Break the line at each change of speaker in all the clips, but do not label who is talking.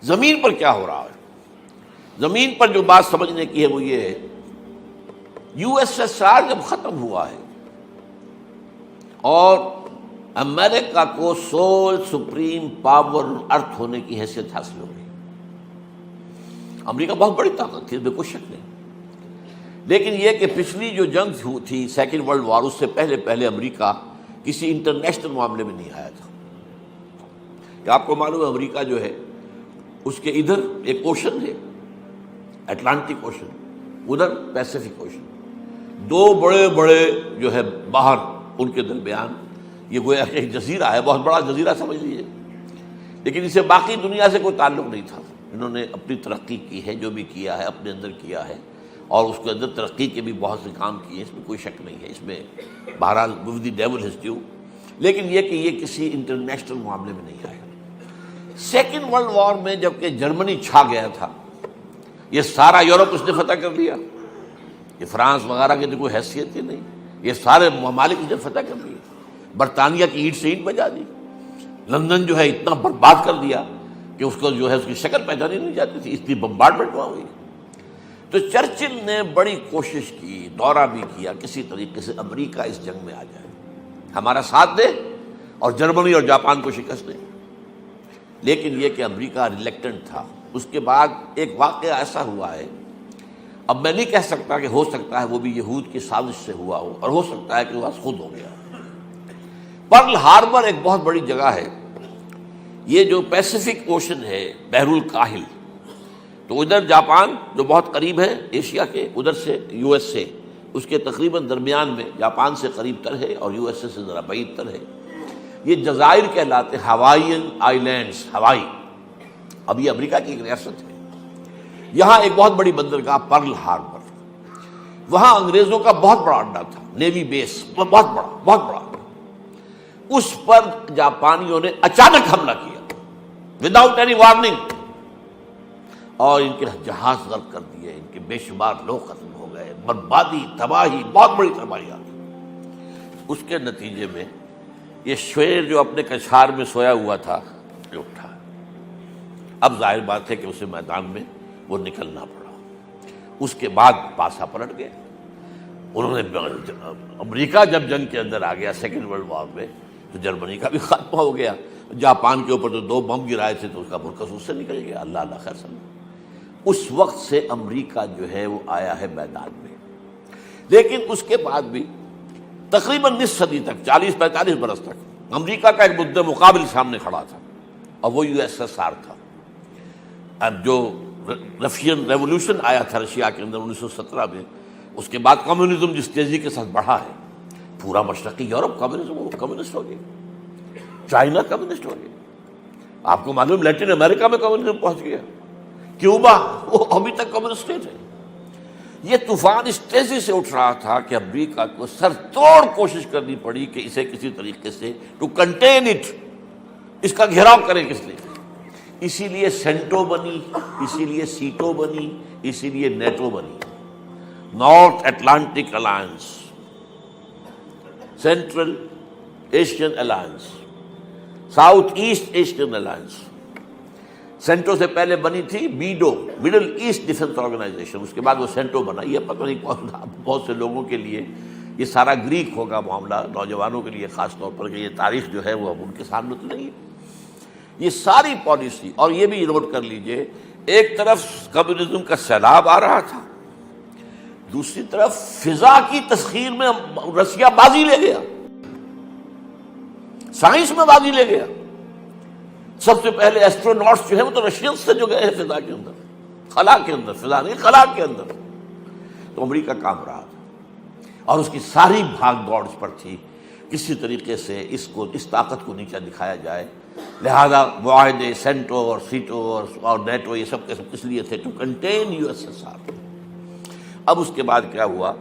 زمین پر کیا ہو رہا ہے؟ زمین پر جو بات سمجھنے کی ہے وہ یہ ہے، یو ایس ایس آر جب ختم ہوا ہے اور امریکہ کو سول سپریم پاور ارتھ ہونے کی حیثیت حاصل ہو گئی۔ امریکہ بہت بڑی طاقت تھی، بالکل شک نہیں، لیکن یہ کہ پچھلی جو جنگ تھی سیکنڈ ورلڈ وار، اس سے پہلے امریکہ کسی انٹرنیشنل معاملے میں نہیں آیا تھا۔ کہ آپ کو معلوم ہے امریکہ جو ہے اس کے ادھر ایک اوشن ہے، اٹلانٹک اوشن، ادھر پیسیفک اوشن، دو بڑے بڑے جو ہے باہر ان کے درمیان یہ گویا ایک جزیرہ ہے، بہت بڑا جزیرہ سمجھ لیجیے، لیکن اسے باقی دنیا سے کوئی تعلق نہیں تھا۔ انہوں نے اپنی ترقی کی ہے، جو بھی کیا ہے اپنے اندر کیا ہے، اور اس کے اندر ترقی کے بھی بہت سے کام کیے، اس میں کوئی شک نہیں ہے، اس میں بہرحال with the devil has due، لیکن یہ کہ یہ کسی انٹرنیشنل معاملے میں نہیں آیا۔ سیکنڈ ورلڈ وار میں جب کہ جرمنی چھا گیا تھا، یہ سارا یورپ اس نے فتح کر لیا، یہ فرانس وغیرہ کی تو کوئی حیثیت ہی نہیں، یہ سارے ممالک اس نے فتح کر لیے، برطانیہ کی اینٹ سے اینٹ بجا دی، لندن جو ہے اتنا برباد کر دیا کہ اس کو جو ہے اس کی شکل پہچانی نہیں جاتی تھی، اتنی بمبارڈمنٹ وہاں ہوئی۔ تو چرچل نے بڑی کوشش کی، دورہ بھی کیا، کسی طریقے سے امریکہ اس جنگ میں آ جائے، ہمارا ساتھ دے اور جرمنی اور جاپان کو شکست دے، لیکن یہ کہ امریکہ ریلیکٹنٹ تھا۔ اس کے بعد ایک واقعہ ایسا ہوا ہے، اب میں نہیں کہہ سکتا کہ ہو سکتا ہے وہ بھی یہود کی سازش سے ہوا ہو، اور ہو سکتا ہے کہ وہ خود ہو گیا۔ پرل ہاربر ایک بہت بڑی جگہ ہے، یہ جو پیسیفک اوشن ہے، بحر الکاہل، تو ادھر جاپان جو بہت قریب ہے ایشیا کے، ادھر سے یو ایس اے اس کے تقریباً درمیان میں، جاپان سے قریب تر ہے اور یو ایس اے سے ذرا بعید تر ہے، یہ جزائر کہلاتے ہیں، ہوائین آئیلینڈز، ہوائی، اب یہ امریکہ کی ایک ریاست ہے۔ یہاں ایک بہت بڑی بندرگاہ پرل ہاربر، وہاں انگریزوں کا بہت بڑا اڈا تھا، نیوی بیس، بہت بڑا، اس پر جاپانیوں نے اچانک حملہ کیا وداؤٹ اینی وارننگ، اور ان کے جہاز غرق کر دیے، ان کے بے شمار لوگ ختم ہو گئے، بربادی، تباہی، بہت بڑی تباہی آ گئی۔ اس کے نتیجے میں یہ شیر جو اپنے کچھار میں سویا ہوا تھا یہ اٹھا، اب ظاہر بات ہے کہ اسے میدان میں وہ نکلنا پڑا۔ اس کے بعد پاسا پلٹ گئے، انہوں نے امریکہ جب جنگ کے اندر آ گیا سیکنڈ ورلڈ وار میں، تو جرمنی کا بھی خاتمہ ہو گیا، جاپان کے اوپر تو 2 بم گرائے تھے تو اس کا مرکز اس سے نکل گیا، اللہ اللہ خیر سمجھ۔ اس وقت سے امریکہ جو ہے وہ آیا ہے میدان میں، لیکن اس کے بعد بھی تقریباً نصف صدی تک، 40-45 برس تک امریکہ کا ایک مدعا مقابل سامنے کھڑا تھا، اور وہ یو ایس ایس آر تھا۔ اب جو رشین ریولوشن آیا تھا رشیا کے اندر 1917 میں، اس کے بعد کمیونزم جس تیزی کے ساتھ بڑھا ہے، پورا مشرقی یورپ کمیونسٹ ہو گیا، چائنا کمیونسٹ ہو گیا، آپ کو معلوم لیٹن امریکہ میں کمیونزم پہنچ گیا، کیوبا وہ ابھی تک کمیونسٹ اسٹیٹ ہے۔ یہ طوفان اس تیزی سے اٹھ رہا تھا کہ امریکہ کو سر توڑ کوشش کرنی پڑی کہ اسے کسی طریقے سے ٹو کنٹین اٹ، اس کا گھیراؤ کرے کس لیے، اسی لیے سینٹو بنی، اسی لیے سیٹو بنی، اسی لیے نیٹو بنی، north Atlantic alliance, central Asian alliance, south East Asian alliance. سینٹو سے پہلے بنی تھی بیڈو، مڈل ایسٹ ڈیفنس آرگنائزیشن، اس کے بعد وہ سینٹو بنا۔ یہ پتہ نہیں بہت سے لوگوں کے لیے یہ سارا گریک ہوگا معاملہ، نوجوانوں کے لیے خاص طور پر، کہ یہ تاریخ جو ہے وہ اب ان کے سامنے تو نہیں ہے۔ یہ ساری پالیسی، اور یہ بھی نوٹ کر لیجئے، ایک طرف کمیونزم کا سیلاب آ رہا تھا، دوسری طرف فضا کی تسخیر میں رشیا بازی لے گیا، سائنس میں بازی لے گیا۔ سب سے پہلے ایسٹروناٹس جو ہیں وہ تو رشین سے جو گئے ہیں فضا کے اندر، خلا کے اندر، فضا نہیں خلا کے اندر۔ تو امریکہ کام رہا تھا، اور اس کی ساری بھاگ دوڑ اس پر تھی کسی طریقے سے اس طاقت کو نیچا دکھایا جائے، لہذا معاہدے سینٹو اور سیٹو اور نیٹو یہ سب کے سب کس لیے تھے؟ To contain U S S R. اب اس کے بعد کیا ہوا،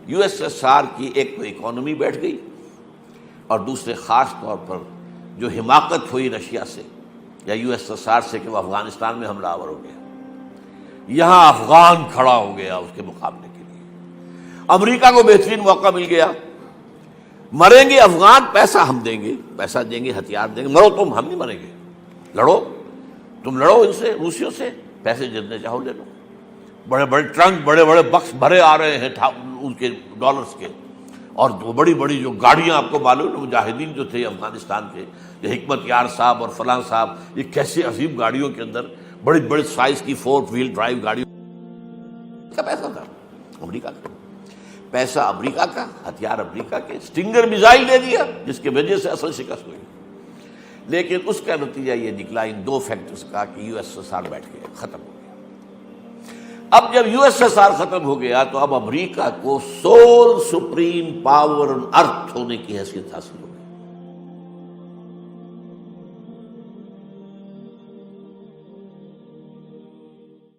یو ایس ایس آر کی ایک تو اکانومی بیٹھ گئی، اور دوسرے خاص طور پر جو حماقت ہوئی رشیا سے یا یو ایس ایس آر سے کہ وہ افغانستان میں حملہ آور ہو گیا، یہاں افغان کھڑا ہو گیا اس کے مقابلے کے لیے۔ امریکہ کو بہترین موقع مل گیا، مریں گے افغان، پیسہ ہم دیں گے، پیسہ دیں گے، ہتھیار دیں گے، مرو تم، ہم نہیں مریں گے، لڑو۔ تم لڑو ان سے، روسیوں سے، پیسے جتنے چاہو لے لو، بڑے بڑے ٹرنک، بڑے بڑے بکس بھرے آ رہے ہیں ان کے ڈالرز کے، اور وہ بڑی بڑی جو گاڑیاں آپ کو معلوم ہے، مجاہدین جو تھے افغانستان کے، یہ حکمت یار صاحب اور فلاں صاحب، یہ کیسے عظیم گاڑیوں کے اندر بڑی بڑی سائز کی 4 وہیل ڈرائیو گاڑیوں کا پیسہ تھا، امریکہ کا پیسہ، امریکہ کا ہتھیار، امریکہ کے اسٹنگر میزائل دے دیا جس کی وجہ سے اصل شکست ہوئی۔ لیکن اس کا نتیجہ یہ نکلا ان 2 فیکٹرز کا کہ یو ایس ایس آر بیٹھ گیا، ختم ہو گیا۔ اب جب یو ایس ایس آر ختم ہو گیا تو اب امریکہ کو سول سپریم پاور آن ارتھ ہونے کی حیثیت حاصل ہو گئی۔